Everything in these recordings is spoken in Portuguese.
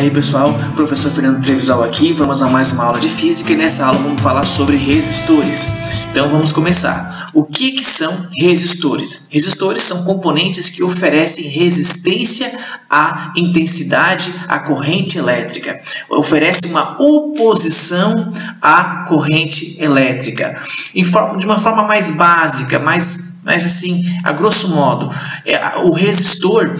E aí pessoal, professor Fernando Trevisol aqui, vamos a mais uma aula de física e nessa aula vamos falar sobre resistores. Então vamos começar. O que são resistores? Resistores são componentes que oferecem resistência à intensidade, à corrente elétrica. Oferece uma oposição à corrente elétrica. De uma forma mais básica, mais assim, a grosso modo, o resistor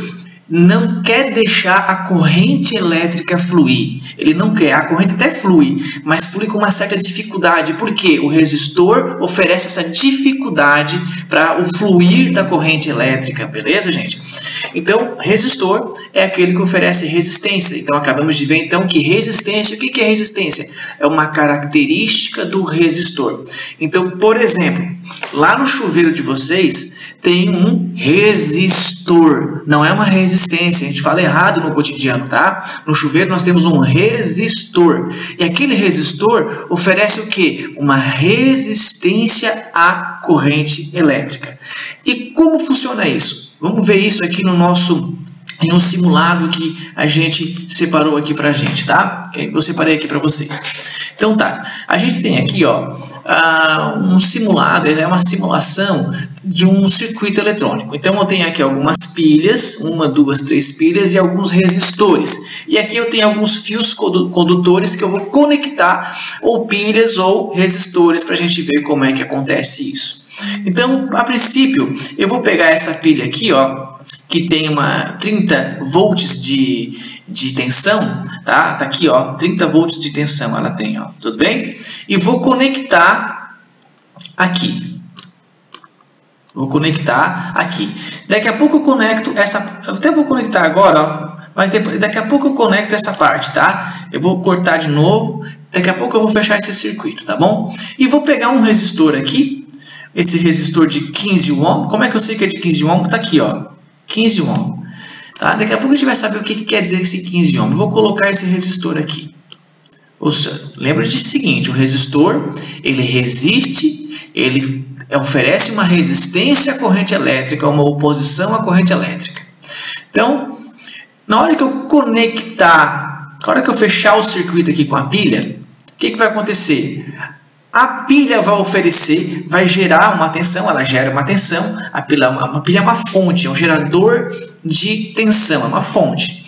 não quer deixar a corrente elétrica fluir. Ele não quer, a corrente até flui, mas flui com uma certa dificuldade. Por quê? O resistor oferece essa dificuldade para o fluir da corrente elétrica, beleza, gente? Então, resistor é aquele que oferece resistência. Então, acabamos de ver então que resistência, o que é resistência? É uma característica do resistor. Então, por exemplo, lá no chuveiro de vocês tem um resistor, não é uma resistência, a gente fala errado no cotidiano, tá? No chuveiro nós temos um resistor, e aquele resistor oferece o quê? Uma resistência à corrente elétrica. E como funciona isso? Vamos ver isso aqui no em um simulado que a gente separou aqui pra gente, tá? Eu separei aqui para vocês. Então tá, a gente tem aqui ó, um simulado, ele é uma simulação de um circuito eletrônico. Então eu tenho aqui algumas pilhas, 1, 2, 3 pilhas e alguns resistores. E aqui eu tenho alguns fios condutores que eu vou conectar, ou pilhas ou resistores, para a gente ver como é que acontece isso. Então, a princípio, eu vou pegar essa pilha aqui, ó, que tem 30 volts de tensão, tá? Tá aqui, ó, 30 volts de tensão ela tem, ó, tudo bem? E vou conectar aqui. Vou conectar aqui. Daqui a pouco eu conecto essa, eu até vou conectar agora, ó, mas daqui a pouco eu conecto essa parte, tá? Eu vou cortar de novo, daqui a pouco eu vou fechar esse circuito, tá bom? E vou pegar um resistor aqui, esse resistor de 15 ohm, como é que eu sei que é de 15 ohm? Tá aqui, ó, 15 ohm. Tá? Daqui a pouco a gente vai saber o que quer dizer esse 15 ohm. Eu vou colocar esse resistor aqui. Ou seja, lembra disso seguinte, o resistor, ele resiste, ele oferece uma resistência à corrente elétrica, uma oposição à corrente elétrica. Então, na hora que eu conectar, na hora que eu fechar o circuito aqui com a pilha, o que vai acontecer? A pilha vai oferecer, vai gerar uma tensão, ela gera uma tensão, a pilha é uma fonte, é um gerador de tensão, é uma fonte.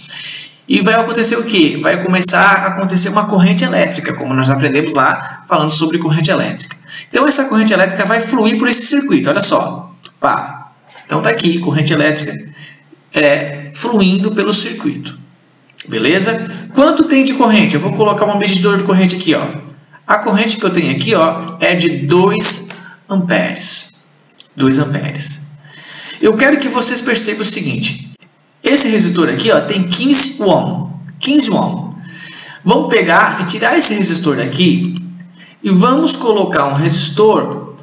E vai acontecer o quê? Vai começar a acontecer uma corrente elétrica, como nós aprendemos lá, falando sobre corrente elétrica. Então essa corrente elétrica vai fluir por esse circuito, olha só. Pá. Então tá aqui, corrente elétrica fluindo pelo circuito. Beleza? Quanto tem de corrente? Eu vou colocar um medidor de corrente aqui, ó. A corrente que eu tenho aqui, ó, é de 2 amperes. 2 amperes. Eu quero que vocês percebam o seguinte. Esse resistor aqui, ó, tem 15 ohm. 15 ohm. Vamos pegar e tirar esse resistor daqui e vamos colocar um resistor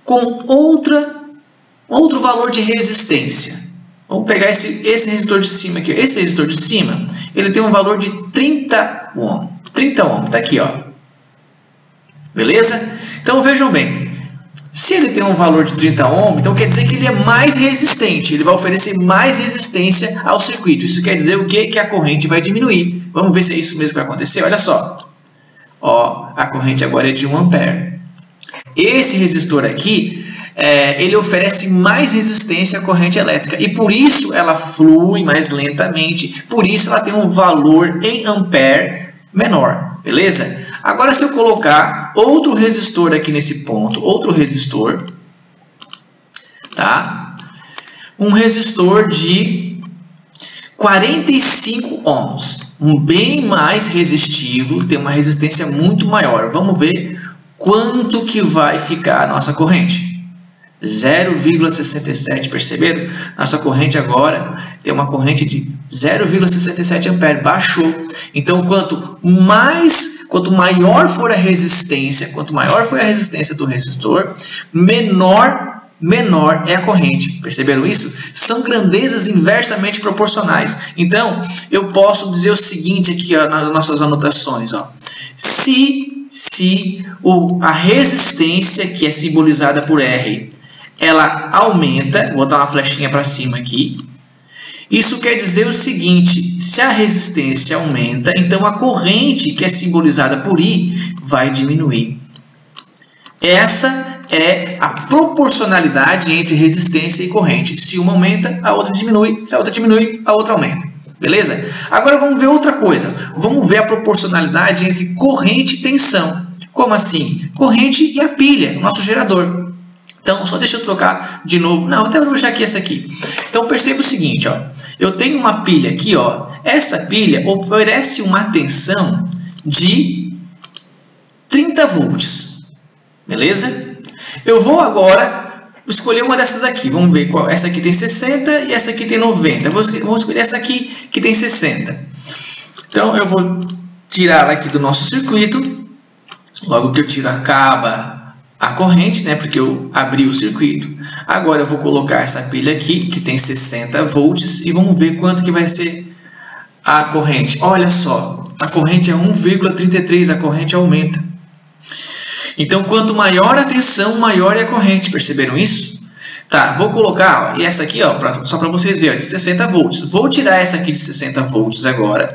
com outro valor de resistência. Vamos pegar esse resistor de cima aqui. Esse resistor de cima, ele tem um valor de 30 ohm. 30 ohm, tá aqui, ó. Beleza? Então vejam bem, se ele tem um valor de 30 ohm, então quer dizer que ele é mais resistente, ele vai oferecer mais resistência ao circuito. Isso quer dizer o quê? Que a corrente vai diminuir. Vamos ver se é isso mesmo que vai acontecer. Olha só, ó, a corrente agora é de 1 ampere. Esse resistor aqui, ele oferece mais resistência à corrente elétrica e por isso ela flui mais lentamente, por isso ela tem um valor em ampere menor, beleza? Agora, se eu colocar outro resistor aqui nesse ponto, outro resistor, tá? Um resistor de 45 ohms, bem mais resistivo, tem uma resistência muito maior. Vamos ver quanto que vai ficar a nossa corrente. 0,67, perceberam? Nossa corrente agora tem uma corrente de 0,67 ampere, baixou. Então, quanto maior for a resistência, quanto maior for a resistência do resistor, menor é a corrente. Perceberam isso? São grandezas inversamente proporcionais. Então, eu posso dizer o seguinte aqui, ó, nas nossas anotações, ó. Se a resistência, que é simbolizada por R, ela aumenta, vou botar uma flechinha para cima aqui, Isso quer dizer o seguinte: se a resistência aumenta, então a corrente, que é simbolizada por I, vai diminuir. Essa é a proporcionalidade entre resistência e corrente. Se uma aumenta, a outra diminui. Se a outra diminui, a outra aumenta. Beleza? Agora vamos ver outra coisa. Vamos ver a proporcionalidade entre corrente e tensão. Como assim? Corrente e a pilha, o nosso gerador. Então, só deixa eu trocar de novo. Não, até vou deixar aqui essa aqui. Então, perceba o seguinte, ó. Eu tenho uma pilha aqui, ó. Essa pilha oferece uma tensão de 30 volts. Beleza? Eu vou agora escolher uma dessas aqui. Vamos ver qual. Essa aqui tem 60 e essa aqui tem 90. Vou escolher essa aqui que tem 60. Então, eu vou tirar ela aqui do nosso circuito. Logo que eu tiro, acaba a corrente, né? Porque eu abri o circuito. Agora eu vou colocar essa pilha aqui, que tem 60 volts, e vamos ver quanto que vai ser a corrente. Olha só, a corrente é 1,33, a corrente aumenta. Então, quanto maior a tensão, maior é a corrente. Perceberam isso? Tá, vou colocar, ó, e essa aqui, ó, só para vocês verem, ó, de 60 volts. Vou tirar essa aqui de 60 volts agora.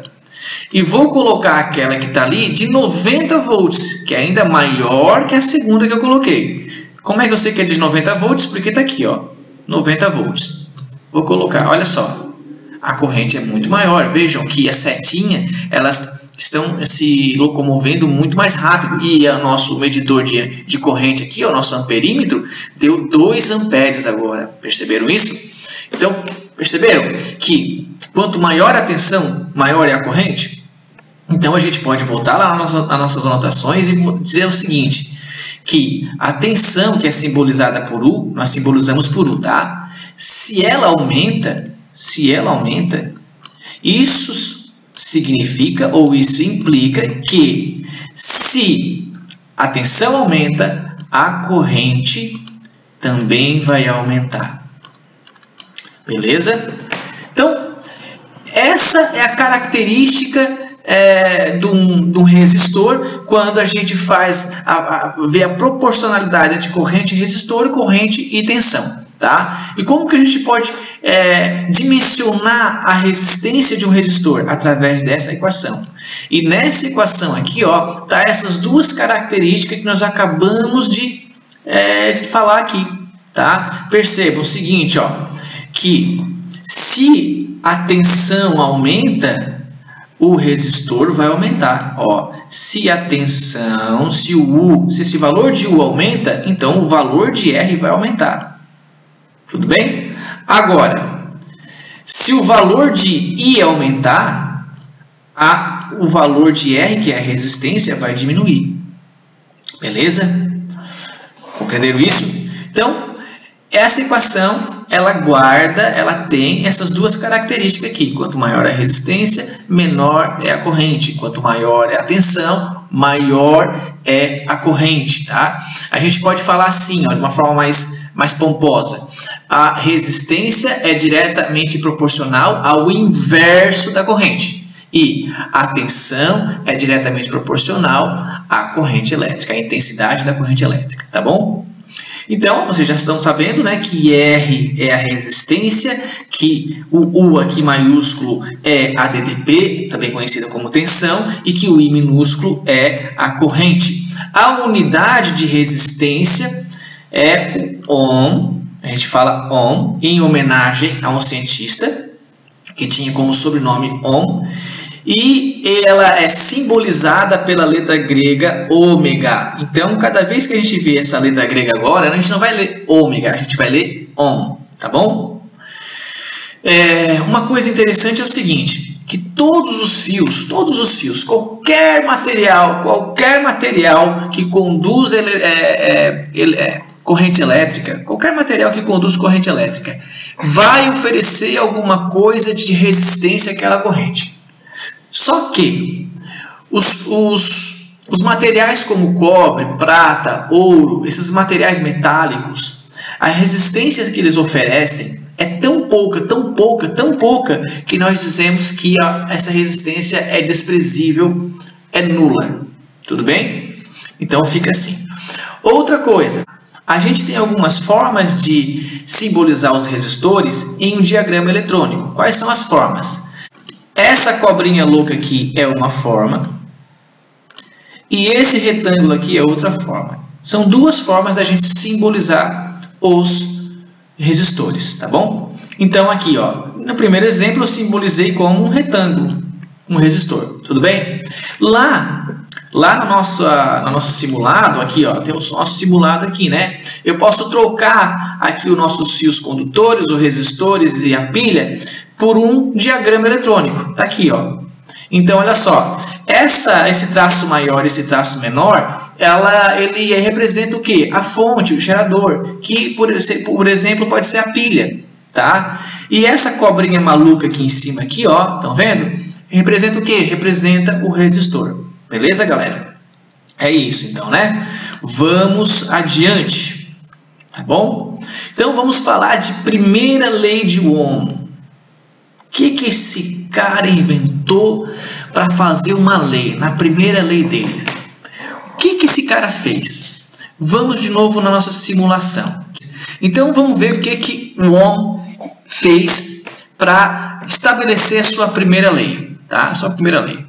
E vou colocar aquela que está ali de 90 volts, que é ainda maior que a segunda que eu coloquei. Como é que eu sei que é de 90 volts? Porque está aqui, ó, 90 volts. Vou colocar, olha só, a corrente é muito maior. Vejam que a setinha, elas estão se locomovendo muito mais rápido. E o nosso medidor de corrente aqui, o nosso amperímetro, deu 2 amperes agora. Perceberam isso? Então, perceberam que quanto maior a tensão, maior é a corrente? Então, a gente pode voltar lá nas nossas anotações e dizer o seguinte, que a tensão que é simbolizada por U, nós simbolizamos por U, tá? Se ela aumenta, isso significa ou isso implica que se a tensão aumenta, a corrente também vai aumentar. Beleza? Então, essa é a característica de um resistor quando a gente vê a proporcionalidade entre corrente e resistor, corrente e tensão. Tá? E como que a gente pode dimensionar a resistência de um resistor? Através dessa equação. E nessa equação aqui, ó, tá essas duas características que nós acabamos de falar aqui. Tá? Percebam o seguinte, ó, que se a tensão aumenta, o resistor vai aumentar. Ó, se a tensão, se esse valor de U aumenta, então o valor de R vai aumentar. Tudo bem? Agora, se o valor de I aumentar, o valor de R, que é a resistência, vai diminuir. Beleza? Compreenderam isso? Então, essa equação, ela tem essas duas características aqui. Quanto maior a resistência, menor é a corrente. Quanto maior é a tensão, maior é a corrente. Tá? A gente pode falar assim, ó, de uma forma mais pomposa. A resistência é diretamente proporcional ao inverso da corrente. E a tensão é diretamente proporcional à corrente elétrica, à intensidade da corrente elétrica. Tá bom? Então, vocês já estão sabendo, né, que R é a resistência, que o U aqui maiúsculo é a DDP, também conhecida como tensão, e que o I minúsculo é a corrente. A unidade de resistência é o ohm, a gente fala ohm, em homenagem a um cientista que tinha como sobrenome Ohm, e ela é simbolizada pela letra grega ômega. Então, cada vez que a gente vê essa letra grega agora, a gente não vai ler ômega, a gente vai ler Ohm, tá bom? Uma coisa interessante é o seguinte, que todos os fios, qualquer material que conduz corrente elétrica, qualquer material que conduz corrente elétrica, vai oferecer alguma coisa de resistência àquela corrente. Só que os materiais como cobre, prata, ouro, esses materiais metálicos, a resistência que eles oferecem é tão pouca, que nós dizemos que essa resistência é desprezível, é nula. Tudo bem? Então fica assim. Outra coisa, a gente tem algumas formas de simbolizar os resistores em um diagrama eletrônico. Quais são as formas? Essa cobrinha louca aqui é uma forma e esse retângulo aqui é outra forma. São duas formas da gente simbolizar os resistores, tá bom? Então aqui, ó, no primeiro exemplo eu simbolizei como um retângulo, um resistor, tudo bem? Lá no nosso simulado, aqui, ó, temos o nosso simulado aqui, né? Eu posso trocar aqui os nossos fios condutores, os resistores e a pilha por um diagrama eletrônico. Tá aqui, ó. Então, olha só, esse traço maior e esse traço menor, ele representa o quê? A fonte, o gerador, que, por exemplo, pode ser a pilha, tá? E essa cobrinha maluca aqui em cima, aqui, ó, estão vendo? Representa o quê? Representa o resistor. Beleza, galera? É isso, então, né? Vamos adiante, tá bom? Então, vamos falar de primeira lei de Ohm. O que esse cara inventou para fazer uma lei, na primeira lei dele? O que esse cara fez? Vamos de novo na nossa simulação. Então, vamos ver o que o Ohm fez para estabelecer a sua primeira lei, tá? A sua primeira lei.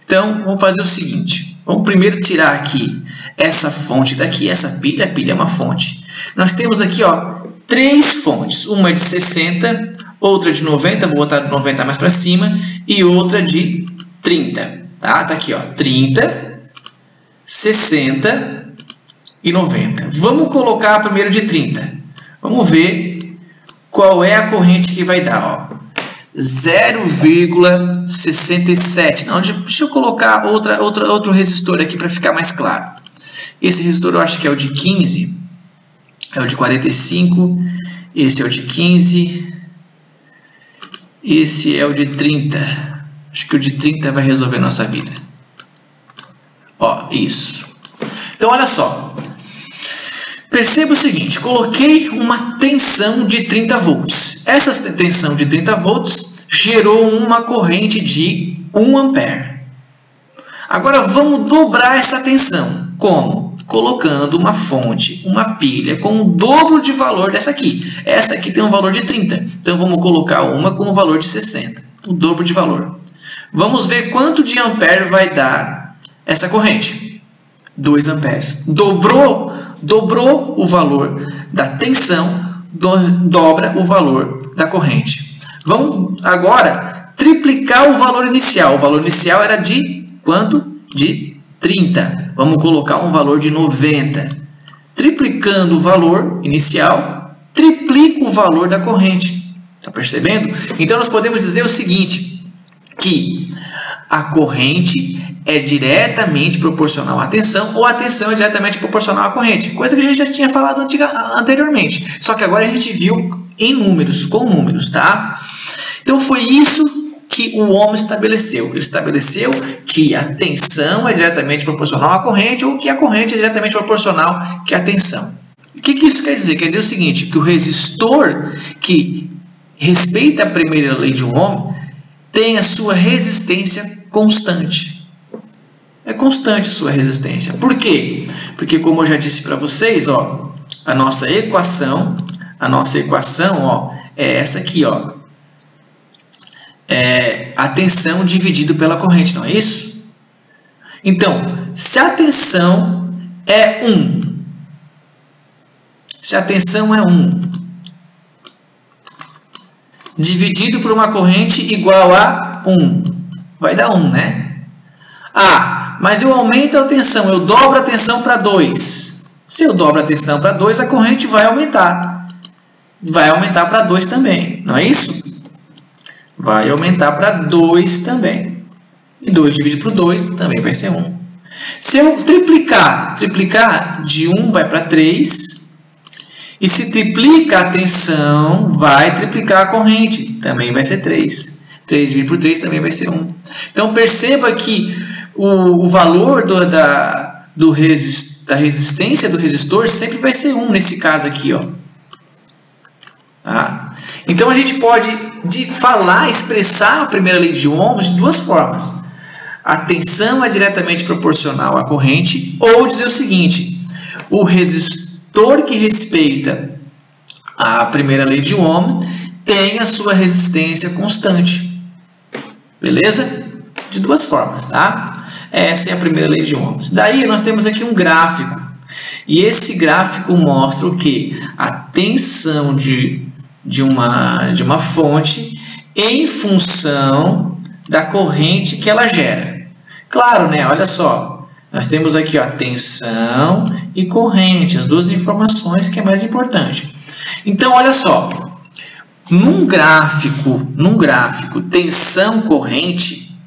Então, vamos fazer o seguinte. Vamos primeiro tirar aqui essa fonte daqui, essa pilha. A pilha é uma fonte. Nós temos aqui, ó, 3 fontes. Uma é de 60, outra de 90, vou botar de 90 mais para cima, e outra de 30. Tá? Tá aqui, ó, 30, 60 e 90. Vamos colocar primeiro de 30. Vamos ver qual é a corrente que vai dar, ó. 0,67. Deixa eu colocar outro resistor aqui para ficar mais claro. Esse resistor eu acho que é o de 15, é o de 45, esse é o de 15, esse é o de 30. Acho que o de 30 vai resolver a nossa vida. Ó, isso. Então, olha só. Perceba o seguinte, coloquei uma tensão de 30 volts. Essa tensão de 30 volts gerou uma corrente de 1 ampere. Agora vamos dobrar essa tensão. Como? Colocando uma fonte, uma pilha com o dobro de valor dessa aqui. Essa aqui tem um valor de 30. Então vamos colocar uma com o valor de 60. O dobro de valor. Vamos ver quanto de ampere vai dar essa corrente. 2 amperes. Dobrou o valor da tensão, dobra o valor da corrente. Vamos agora triplicar o valor inicial. O valor inicial era de quanto? De 30. Vamos colocar um valor de 90. Triplicando o valor inicial, triplica o valor da corrente. Está percebendo? Então nós podemos dizer o seguinte, que a corrente é diretamente proporcional à tensão ou a tensão é diretamente proporcional à corrente. Coisa que a gente já tinha falado anteriormente. Só que agora a gente viu em números, com números, tá? Então foi isso que o Ohm estabeleceu. Ele estabeleceu que a tensão é diretamente proporcional à corrente ou que a corrente é diretamente proporcional à tensão. O que isso quer dizer? Quer dizer o seguinte, que o resistor que respeita a primeira lei de Ohm tem a sua resistência constante. É constante a sua resistência. Por quê? Porque, como eu já disse para vocês, ó, a nossa equação, ó, é essa aqui, ó. É a tensão dividido pela corrente, não é isso? Então, se a tensão é 1, dividido por uma corrente igual a 1, vai dar 1, né? Ah, mas eu aumento a tensão, eu dobro a tensão para 2. Se eu dobro a tensão para 2, a corrente vai aumentar. Vai aumentar para 2 também, não é isso? Vai aumentar para 2 também. E 2 dividido por 2 também vai ser 1. Se eu triplicar de 1 vai para 3. E se triplica a tensão, vai triplicar a corrente. Também vai ser 3. 3 dividido por 3 também vai ser 1. Então perceba que o valor da resistência do resistor sempre vai ser 1 nesse caso aqui, ó. Tá? Então a gente pode expressar a primeira lei de Ohm de duas formas. A tensão é diretamente proporcional à corrente, ou dizer o seguinte, resistor que respeita a primeira lei de Ohm tem a sua resistência constante. Beleza? De duas formas, tá? Essa é a primeira lei de Ohm. Daí nós temos aqui um gráfico. E esse gráfico mostra o que? A tensão de uma fonte em função da corrente que ela gera. Claro, né? Olha só. Nós temos aqui ó, tensão e corrente, as duas informações que é mais importante. Então, olha só. Num gráfico tensão-corrente,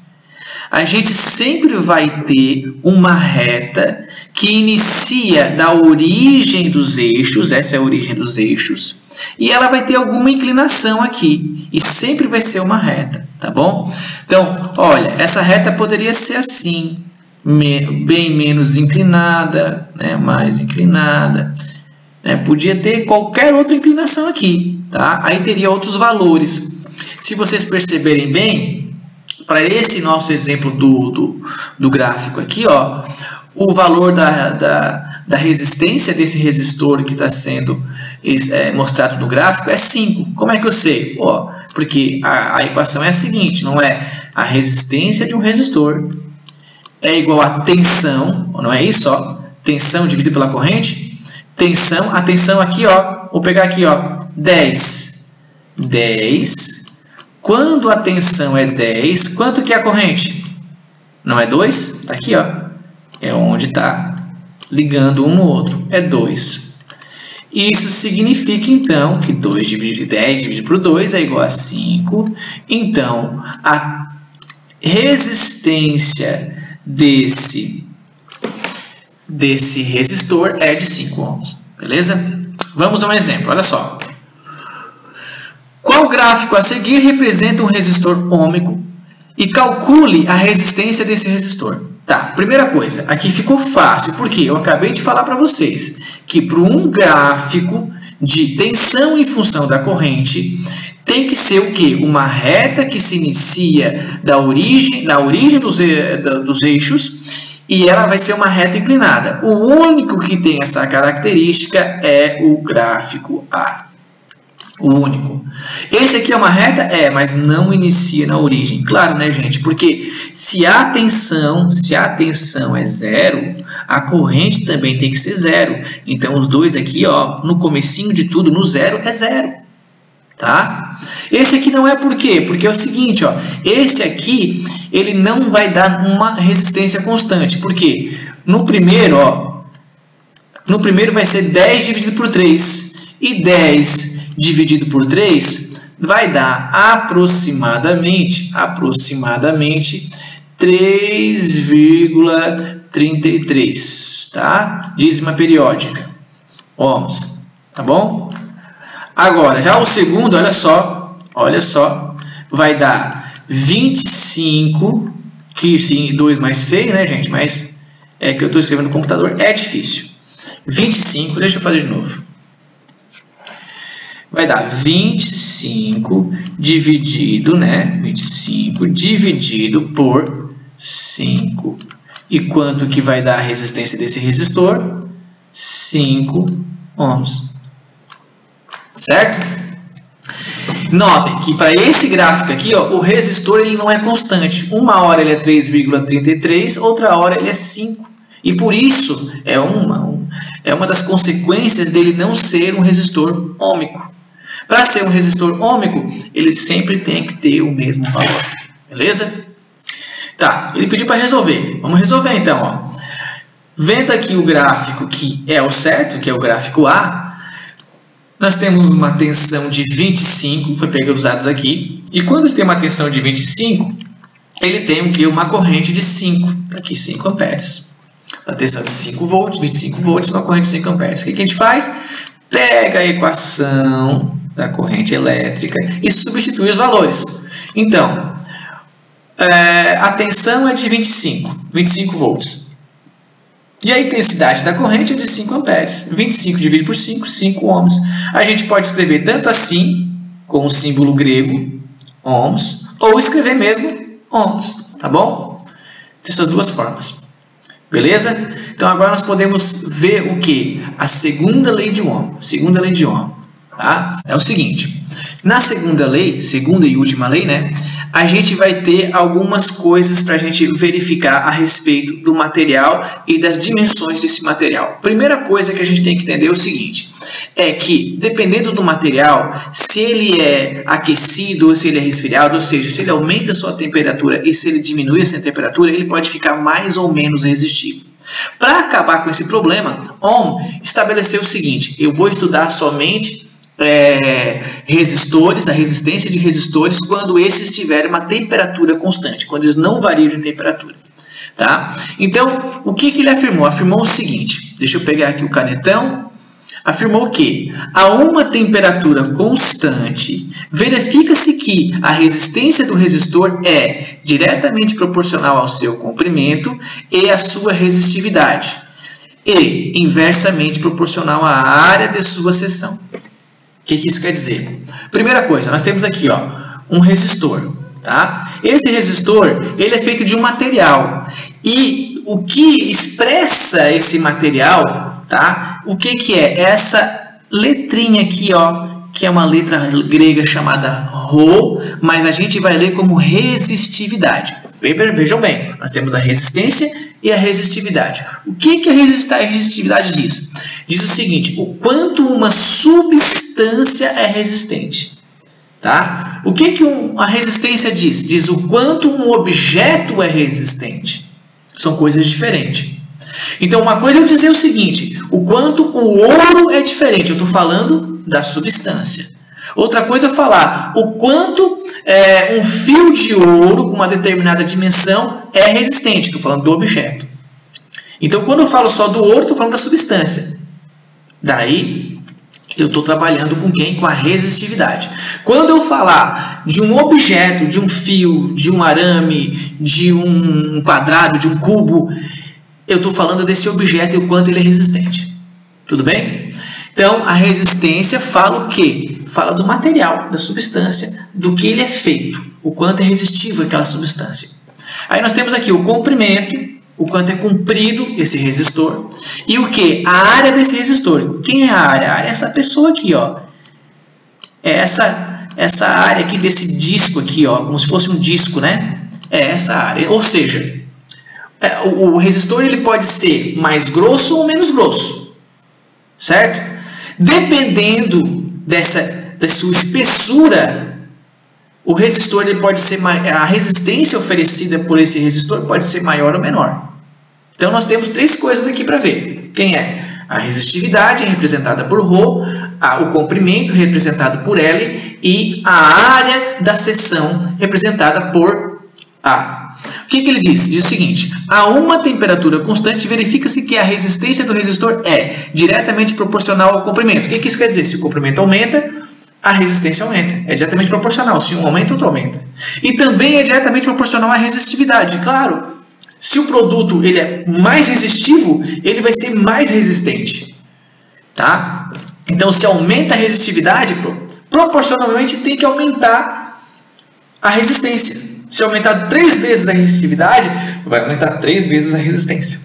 a gente sempre vai ter uma reta que inicia da origem dos eixos, essa é a origem dos eixos, e ela vai ter alguma inclinação aqui, e sempre vai ser uma reta, tá bom? Então, olha, essa reta poderia ser assim, bem menos inclinada, né, mais inclinada, né, podia ter qualquer outra inclinação aqui, tá? Aí teria outros valores. Se vocês perceberem bem, para esse nosso exemplo do gráfico aqui, ó, o valor da resistência desse resistor que está sendo mostrado no gráfico é 5. Como é que eu sei? Ó, porque a equação é a seguinte, não é a resistência de um resistor é igual a tensão, não é isso? Ó, tensão dividido pela corrente, a tensão aqui, ó, vou pegar aqui, ó, 10. Quando a tensão é 10, quanto que é a corrente? Não é 2? Está aqui, ó. É onde está ligando um no outro. É 2. Isso significa, então, que 10 dividido por 2 é igual a 5. Então, a resistência desse resistor é de 5 ohms. Beleza? Vamos a um exemplo. Olha só. Qual gráfico a seguir representa um resistor ôhmico e calcule a resistência desse resistor? Tá, primeira coisa, aqui ficou fácil, porque eu acabei de falar para vocês que para um gráfico de tensão em função da corrente, tem que ser o quê? Uma reta que se inicia da origem dos eixos e ela vai ser uma reta inclinada. O único que tem essa característica é o gráfico A. O único. Esse aqui é uma reta? É, mas não inicia na origem. Claro, né, gente? Porque se a tensão é zero, a corrente também tem que ser zero. Então, os dois aqui, ó, no comecinho de tudo, no zero, é zero. Tá? Esse aqui não é por quê? Porque é o seguinte, ó, esse aqui, ele não vai dar uma resistência constante. Por quê? No primeiro, ó, vai ser 10 dividido por 3. E 10 dividido por 3 vai dar aproximadamente 3,33, tá? Dízima periódica, ohms, tá bom? Agora, já o segundo, olha só, vai dar 25, que sim, 2 mais feio, né, gente? Mas é que eu estou escrevendo no computador, é difícil. 25, deixa eu fazer de novo. Vai dar 25 dividido, né? 25 dividido por 5. E quanto que vai dar a resistência desse resistor? 5 ohms. Certo? Notem que para esse gráfico aqui, ó, o resistor ele não é constante. Uma hora ele é 3,33, outra hora ele é 5. E por isso é uma das consequências dele não ser um resistor ôhmico. Para ser um resistor ôhmico, ele sempre tem que ter o mesmo valor. Beleza? Tá, ele pediu para resolver. Vamos resolver então. Ó. Vendo aqui o gráfico que é o certo, que é o gráfico A, nós temos uma tensão de 25, foi pegando os dados aqui. E quando ele tem uma tensão de 25, ele tem o quê? Uma corrente de 5. Aqui 5 amperes. A tensão de 5 volts, 25 volts, uma corrente de 5 amperes. O que a gente faz? Pega a equação da corrente elétrica e substitui os valores. Então, a tensão é de 25 volts. E a intensidade da corrente é de 5 amperes. 25 dividido por 5, 5 ohms. A gente pode escrever tanto assim, com o símbolo grego, ohms, ou escrever mesmo ohms, tá bom? Dessas duas formas. Beleza? Então agora nós podemos ver o que? A segunda lei de Ohm. Segunda lei de Ohm. Tá? É o seguinte, na segunda e última lei, né, a gente vai ter algumas coisas para a gente verificar a respeito do material e das dimensões desse material. Primeira coisa que a gente tem que entender é o seguinte, é que dependendo do material, se ele é aquecido ou se ele é resfriado, ou seja, se ele aumenta a sua temperatura e se ele diminui essa temperatura, ele pode ficar mais ou menos resistivo. Para acabar com esse problema, Ohm estabeleceu o seguinte, eu vou estudar somente resistores, a resistência de resistores quando esses tiverem uma temperatura constante, quando eles não variam de temperatura, tá? Então, o que ele afirmou? Afirmou o seguinte, deixa eu pegar aqui o canetão, afirmou que a uma temperatura constante, verifica-se que a resistência do resistor é diretamente proporcional ao seu comprimento e à sua resistividade, e inversamente proporcional à área de sua seção. O que isso quer dizer? Primeira coisa, nós temos aqui ó, um resistor. Tá? Esse resistor ele é feito de um material. E o que expressa esse material, tá? O que é? Essa letrinha aqui, ó, que é uma letra grega chamada Rho, mas a gente vai ler como resistividade. Vejam bem, nós temos a resistência e a resistividade. O que a resistividade diz? Diz o seguinte, o quanto uma substância é resistente. Tá? O que a resistência diz? Diz o quanto um objeto é resistente. São coisas diferentes. Então, uma coisa é eu dizer o seguinte, o quanto o ouro é diferente. Eu estou falando da substância. Outra coisa é falar o quanto um fio de ouro com uma determinada dimensão é resistente. Estou falando do objeto. Então, quando eu falo só do ouro, estou falando da substância. Daí, eu estou trabalhando com quem? Com a resistividade. Quando eu falar de um objeto, de um fio, de um arame, de um quadrado, de um cubo, eu estou falando desse objeto e o quanto ele é resistente. Tudo bem? Então, a resistência fala o quê? Fala do material, da substância, do que ele é feito, o quanto é resistível aquela substância. Aí nós temos aqui o comprimento, o quanto é comprido esse resistor, e o que? A área desse resistor. Quem é a área? A área é essa pessoa aqui, ó. É essa área aqui desse disco aqui, ó, como se fosse um disco, né? É essa área. Ou seja, o resistor ele pode ser mais grosso ou menos grosso, certo? Dependendo da sua espessura, o resistor ele pode ser a resistência oferecida por esse resistor pode ser maior ou menor. Então nós temos três coisas aqui para ver. Quem é? A resistividade representada por Rho, o comprimento representado por L e a área da seção representada por A. O que ele diz? Diz o seguinte, a uma temperatura constante verifica-se que a resistência do resistor é diretamente proporcional ao comprimento. O que isso quer dizer? Se o comprimento aumenta, a resistência aumenta. É diretamente proporcional. Se um aumenta, outro aumenta. E também é diretamente proporcional à resistividade. Claro, se o produto ele é mais resistivo, ele vai ser mais resistente. Tá? Então, se aumenta a resistividade, proporcionalmente tem que aumentar a resistência. Se aumentar 3 vezes a resistividade, vai aumentar 3 vezes a resistência.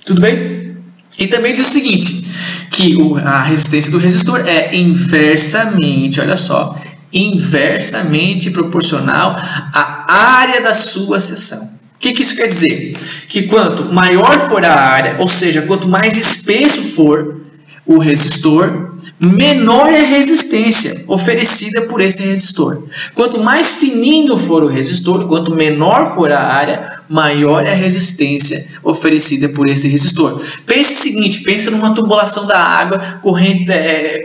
Tudo bem? E também diz o seguinte, que a resistência do resistor é inversamente, olha só, inversamente proporcional à área da sua seção. O que isso quer dizer? Que quanto maior for a área, ou seja, quanto mais espesso for o resistor, menor é a resistência oferecida por esse resistor. Quanto mais fininho for o resistor, quanto menor for a área, maior é a resistência oferecida por esse resistor. Pense o seguinte, pense numa tubulação da água com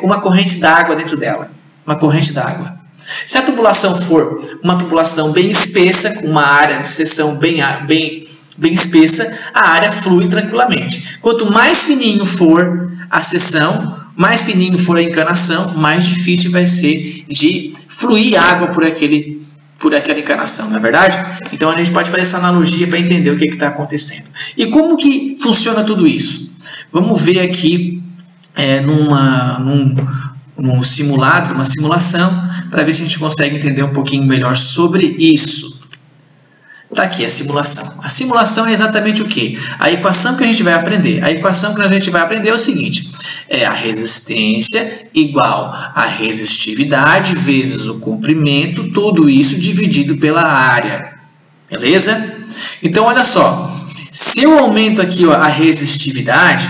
uma corrente d'água dentro dela. Uma corrente d'água. Se a tubulação for uma tubulação bem espessa, com uma área de seção bem espessa, a área flui tranquilamente. Quanto mais fininho for a seção, mais fininho for a encanação, mais difícil vai ser de fluir água por aquela encanação, não é verdade? Então a gente pode fazer essa analogia para entender o que está acontecendo. E como que funciona tudo isso? Vamos ver aqui num simulado, uma simulação, para ver se a gente consegue entender um pouquinho melhor sobre isso. Está aqui a simulação. A simulação é exatamente o quê? A equação que a gente vai aprender. A equação que a gente vai aprender é o seguinte. É a resistência igual a resistividade vezes o comprimento, tudo isso dividido pela área. Beleza? Então, olha só. Se eu aumento aqui ó, a resistividade,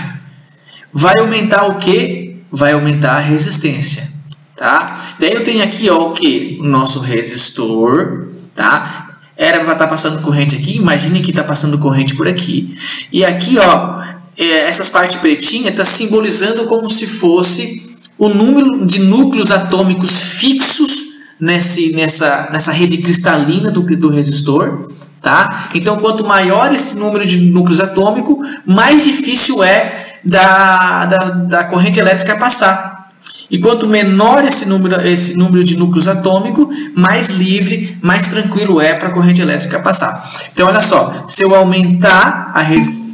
vai aumentar o quê? Vai aumentar a resistência. Tá? Daí eu tenho aqui ó, o quê? O nosso resistor. Tá? Era para estar passando corrente aqui, imagine que está passando corrente por aqui. E aqui, ó, essas partes pretinhas está simbolizando como se fosse o número de núcleos atômicos fixos nessa rede cristalina do resistor. Tá? Então, quanto maior esse número de núcleos atômicos, mais difícil é da corrente elétrica passar. E quanto menor esse número de núcleos atômicos, mais livre, mais tranquilo é para a corrente elétrica passar. Então, olha só, se eu aumentar a resistência,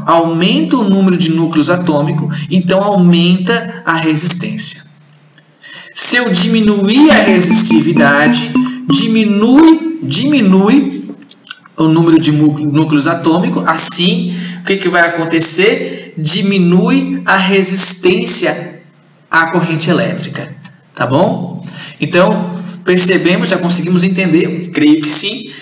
aumenta o número de núcleos atômicos, então aumenta a resistência. Se eu diminuir a resistividade, diminui o número de núcleos atômicos, assim, o que vai acontecer? Diminui a resistência à corrente elétrica, tá bom? Então, percebemos, já conseguimos entender, creio que sim,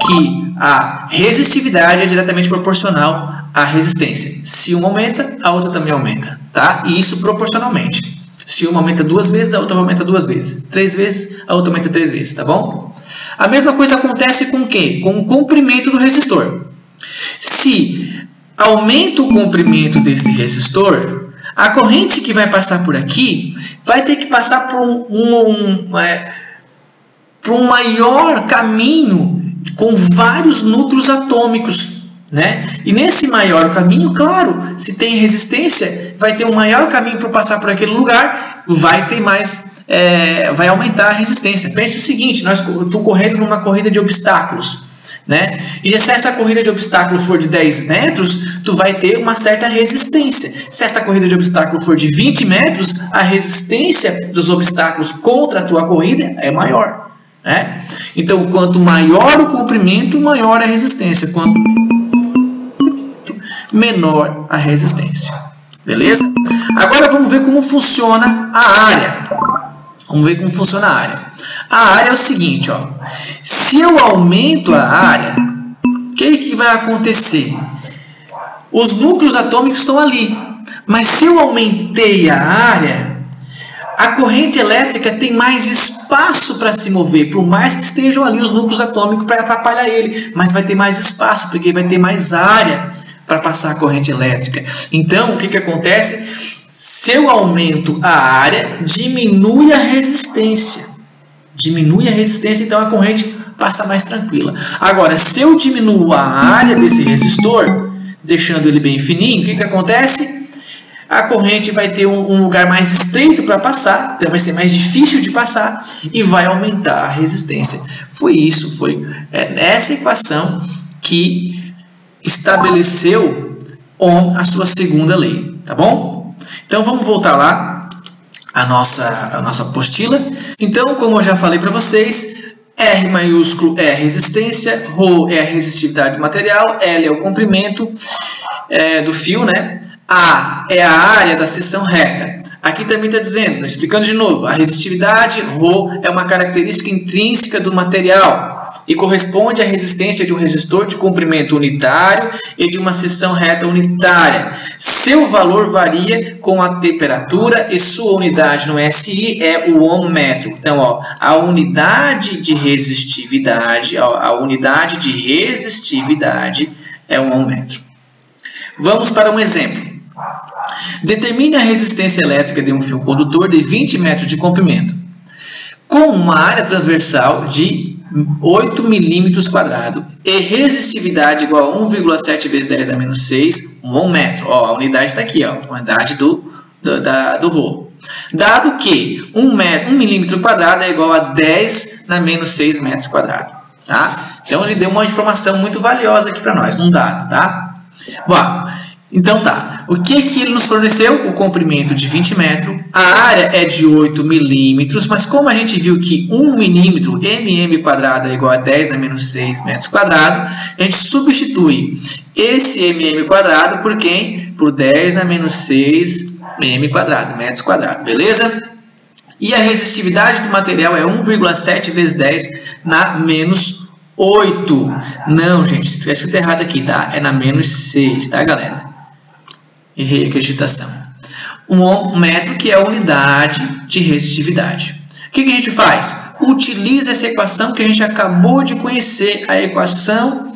que a resistividade é diretamente proporcional à resistência. Se uma aumenta, a outra também aumenta, tá? E isso proporcionalmente. Se uma aumenta 2 vezes, a outra aumenta 2 vezes. 3 vezes, a outra aumenta 3 vezes, tá bom? A mesma coisa acontece com o quê? Com o comprimento do resistor. Se aumenta o comprimento desse resistor, a corrente que vai passar por aqui vai ter que passar por um maior caminho com vários núcleos atômicos, né? E nesse maior caminho, claro, se tem resistência, vai ter um maior caminho para passar por aquele lugar, vai ter mais, vai aumentar a resistência. Pense o seguinte, nós estamos correndo numa corrida de obstáculos. Né? E se essa corrida de obstáculo for de 10 metros, tu vai ter uma certa resistência. Se essa corrida de obstáculo for de 20 metros, a resistência dos obstáculos contra a tua corrida é maior. Né? Então, quanto maior o comprimento, maior a resistência. Quanto menor a resistência. Beleza? Agora vamos ver como funciona a área. Vamos ver como funciona a área. A área é o seguinte, ó. Se eu aumento a área, o que vai acontecer? Os núcleos atômicos estão ali. Mas se eu aumentei a área, a corrente elétrica tem mais espaço para se mover, por mais que estejam ali os núcleos atômicos para atrapalhar ele. Mas vai ter mais espaço, porque vai ter mais área para passar a corrente elétrica. Então, o que acontece? Se eu aumento a área, diminui a resistência. Diminui a resistência, então a corrente passa mais tranquila. Agora, se eu diminuo a área desse resistor, deixando ele bem fininho, o que acontece? A corrente vai ter um lugar mais estreito para passar, então vai ser mais difícil de passar e vai aumentar a resistência. Foi essa equação que estabeleceu Ohm a sua segunda lei, tá bom? Então vamos voltar lá a nossa apostila. Então, como eu já falei para vocês, R maiúsculo é a resistência, ρ é a resistividade do material, L é o comprimento do fio, né? A é a área da seção reta. Aqui também está dizendo, explicando de novo, a resistividade, ρ, é uma característica intrínseca do material e corresponde à resistência de um resistor de comprimento unitário e de uma seção reta unitária. Seu valor varia com a temperatura e sua unidade no SI é o ohm metro. Então, ó, a unidade de resistividade, é o ohm metro. Vamos para um exemplo. Determine a resistência elétrica de um fio condutor de 20 metros de comprimento, com uma área transversal de 8 milímetros quadrados e resistividade igual a 1,7 vezes 10 a menos 6, 1 ohm metro. Ó, a unidade está aqui, ó, a unidade do ρ. Dado que 1 milímetro quadrado é igual a 10 na menos 6 metros quadrados. Tá? Então, ele deu uma informação muito valiosa aqui para nós, um dado. Tá? Bom, então tá. O que ele nos forneceu? O comprimento de 20 metros, a área é de 8 milímetros, mas como a gente viu que 1 milímetro, mm quadrado é igual a 10 na menos 6 metros quadrados, a gente substitui esse mm quadrado por quem? Por 10 na menos 6 mm quadrado, metros quadrados, beleza? E a resistividade do material é 1,7 vezes 10 na menos 8. Não, gente, está escrito errado aqui, tá? É na menos 6, tá, galera? Errei aqui a digitação. 1 metro, que é a unidade de resistividade. O que a gente faz? Utiliza essa equação que a gente acabou de conhecer, a equação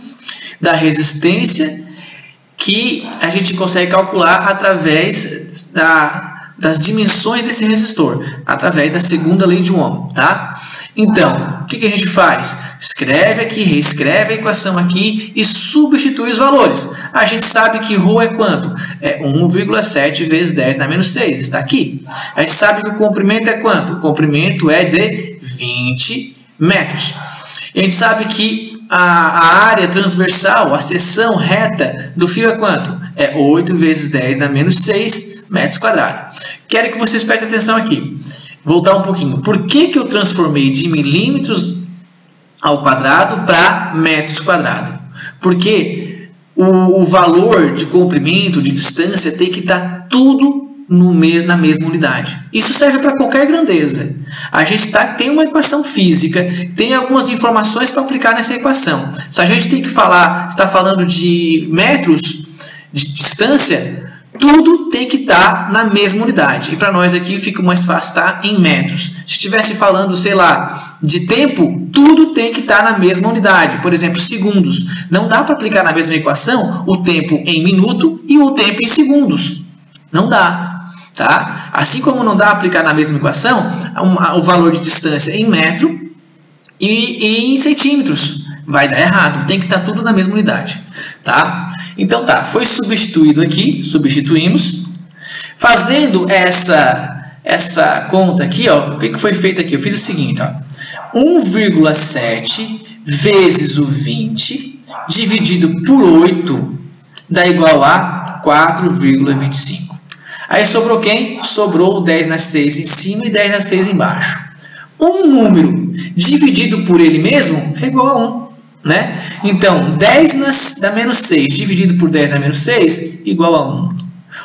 da resistência, que a gente consegue calcular através das dimensões desse resistor, através da segunda lei de Ohm, tá? Então, o que a gente faz? Escreve aqui, reescreve a equação aqui e substitui os valores. A gente sabe que ρ é quanto? É 1,7 vezes 10 na menos 6, está aqui. A gente sabe que o comprimento é quanto? O comprimento é de 20 metros. E a gente sabe que a área transversal, a seção reta do fio é quanto? É 8 vezes 10 na menos 6 metros quadrados. Quero que vocês prestem atenção aqui. Voltar um pouquinho. Por que eu transformei de milímetros ao quadrado para metros quadrados? Porque o valor de comprimento, de distância, tem que estar tudo na mesma unidade. Isso serve para qualquer grandeza. A gente tem uma equação física, tem algumas informações para aplicar nessa equação. Se a gente tem que está falando de metros de distância, tudo tem que estar na mesma unidade. E para nós aqui fica mais fácil estar em metros. Se estivesse falando, sei lá, de tempo, tudo tem que estar na mesma unidade. Por exemplo, segundos. Não dá para aplicar na mesma equação o tempo em minuto e o tempo em segundos. Não dá. Tá? Assim como não dá para aplicar na mesma equação o valor de distância em metro e em centímetros. Vai dar errado. Tem que estar tudo na mesma unidade. Tá? Então tá, foi substituído aqui, substituímos. Fazendo essa conta aqui, ó, o que foi feito aqui? Eu fiz o seguinte, ó, 1,7 vezes o 20 dividido por 8 dá igual a 4,25. Aí sobrou quem? Sobrou o 10 na 6 em cima e 10 na 6 embaixo. Um número dividido por ele mesmo é igual a 1. Né? Então, 10 na menos 6 dividido por 10 na menos 6 igual a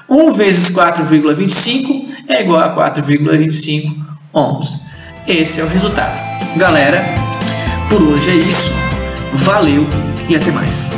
1. 1 vezes 4,25 é igual a 4,25 ohms. Esse é o resultado. Galera, por hoje é isso. Valeu e até mais.